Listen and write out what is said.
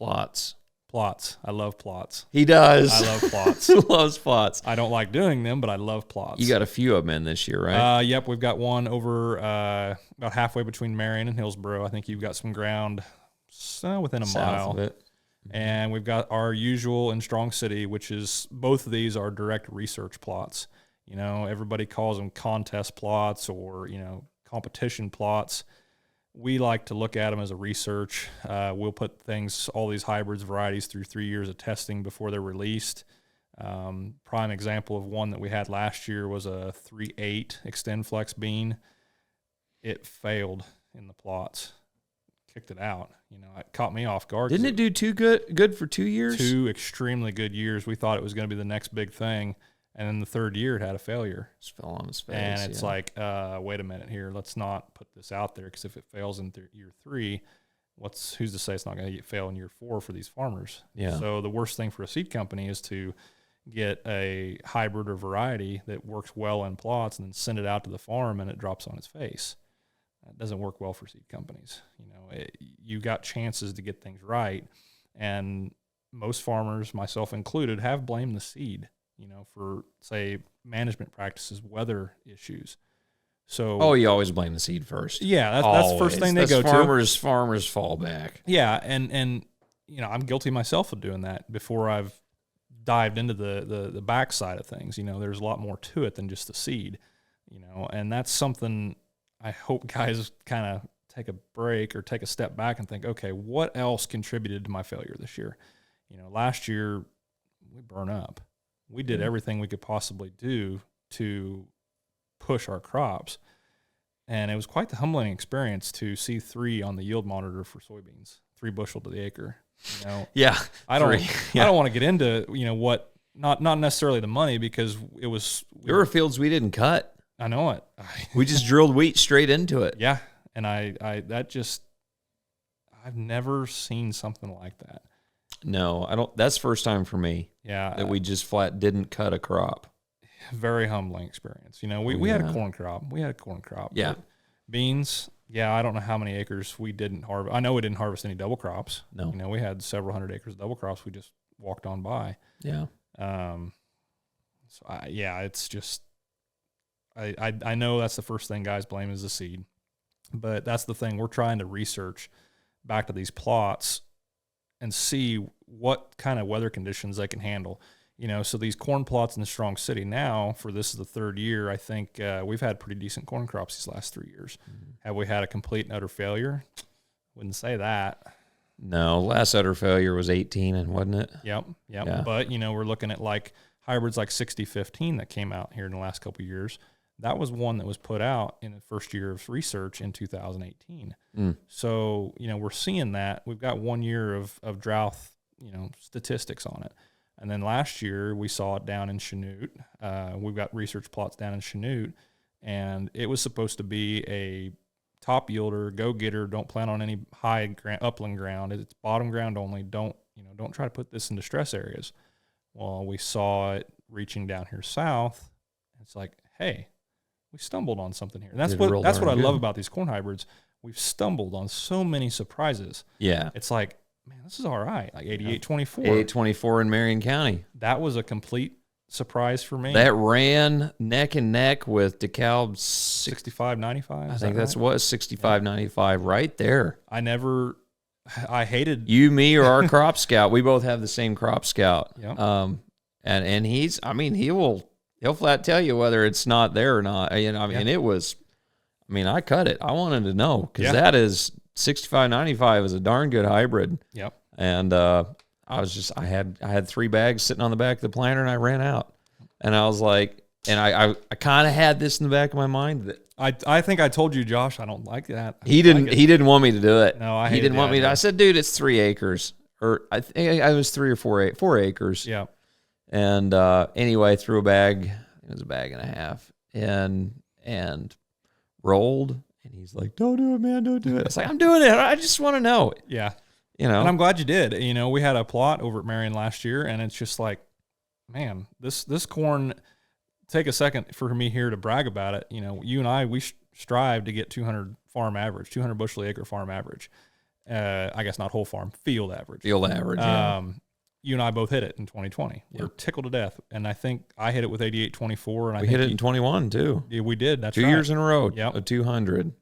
Plots. Plots. I love plots. He does. I love plots. He loves plots. I don't like doing them, but I love plots. You got a few of them in this year, right? Yep, we've got one over about halfway between Marion and Hillsboro. I think you've got some ground within a South mile. of it. And we've got our usual in Strong City, which is both of these are direct research plots. You know, everybody calls them contest plots or, you know, competition plots. We like to look at them as a research. We'll put all these hybrids, varieties through 3 years of testing before they're released. Prime example of one that we had last year was a 3.8 Extend Flex bean. It failed in the plots. Kicked it out. You know, it caught me off guard. Didn't it do too good for 2 years? 2 extremely good years. We thought it was going to be the next big thing. And then the third year, it had a failure. Just fell on his face. And it's like, wait a minute here. Let's not put this out there because if it fails in year 3, who's to say it's not going to fail in year 4 for these farmers? Yeah. So the worst thing for a seed company is to get a hybrid or variety that works well in plots and then send it out to the farm and it drops on its face. That doesn't work well for seed companies. You know, you got chances to get things right, and most farmers, myself included, have blamed the seed, you know, for, say, management practices, weather issues. So, you always blame the seed first. Yeah, that's the first thing they go to. Farmers fall back. Yeah, and you know, I'm guilty myself of doing that before I've dived into the back side of things. You know, there's a lot more to it than just the seed, you know, and that's something I hope guys kind of take a break or take a step back and think, okay, what else contributed to my failure this year? You know, last year we burn up. We did everything we could possibly do to push our crops. And it was quite the humbling experience to see 3 on the yield monitor for soybeans, 3 bushel to the acre. You know, yeah, I don't want to get into, you know, what, not necessarily the money, because it was. There were fields we didn't cut. I know it. We just drilled wheat straight into it. Yeah. And I've never seen something like that. No, I don't. That's first time for me. Yeah. That we just flat didn't cut a crop. Very humbling experience. You know, we had a corn crop. Yeah. Beans. Yeah. I don't know how many acres we didn't harvest. I know we didn't harvest any double crops. No. You know, we had several hundred acres of double crops. We just walked on by. Yeah. It's just, I know that's the first thing guys blame is the seed, but that's the thing. We're trying to research back to these plots and see what kind of weather conditions they can handle. You know, so these corn plots in the Strong City now, for this is the 3rd year, I think we've had pretty decent corn crops these last 3 years. Mm-hmm. Have we had a complete and utter failure? Wouldn't say that. No, last utter failure was 18, wasn't it? Yep. Yeah. But, you know, we're looking at like hybrids like 6015 that came out here in the last couple of years. That was one that was put out in the first year of research in 2018. So, you know, we're seeing that. We've got 1 year of drought, you know, statistics on it. And then last year we saw it down in Chanute. We've got research plots down in Chanute, and it was supposed to be a top yielder, go-getter, don't plant on any high upland ground. It's bottom ground only. Don't try to put this into stress areas. Well, we saw it reaching down here south. It's like, hey, we stumbled on something here. And that's what I love about these corn hybrids. We've stumbled on so many surprises. Yeah. It's like, man, this is all right. Like 8824. 8824 in Marion County. That was a complete surprise for me. That ran neck and neck with DeKalb 6595. I think that's what 6595 right there. I hated you, me, or our crop scout. We both have the same crop scout. Yeah. And he'll flat tell you whether it's not there or not. You know, it was. I mean, I cut it. I wanted to know because that is 6595 is a darn good hybrid. Yep. And I had 3 bags sitting on the back of the planter, and I ran out. And I was like, and I kind of had this in the back of my mind that I think I told you, Josh, I don't like that. He didn't want me to do it. No, he didn't want me to. I said, dude, it's 3 acres, or I think I was 3 or 4 acres. Yeah. And anyway, threw a bag. It was a bag and a half, and rolled. And he's like, "Don't do it, man. Don't do it." I was like, "I'm doing it. I just want to know." Yeah. You know. And I'm glad you did. You know, we had a plot over at Marion last year, and it's just like, man, this corn. Take a second for me here to brag about it. You know, you and I, we strive to get 200 bushel acre farm average. I guess not whole farm, field average. Field average. Yeah. You and I both hit it in 2020. We're tickled to death. And I think I hit it with 88.24. And we hit it in 21 too. Yeah, we did. That's 2 right. years in a row. Yep. A 200.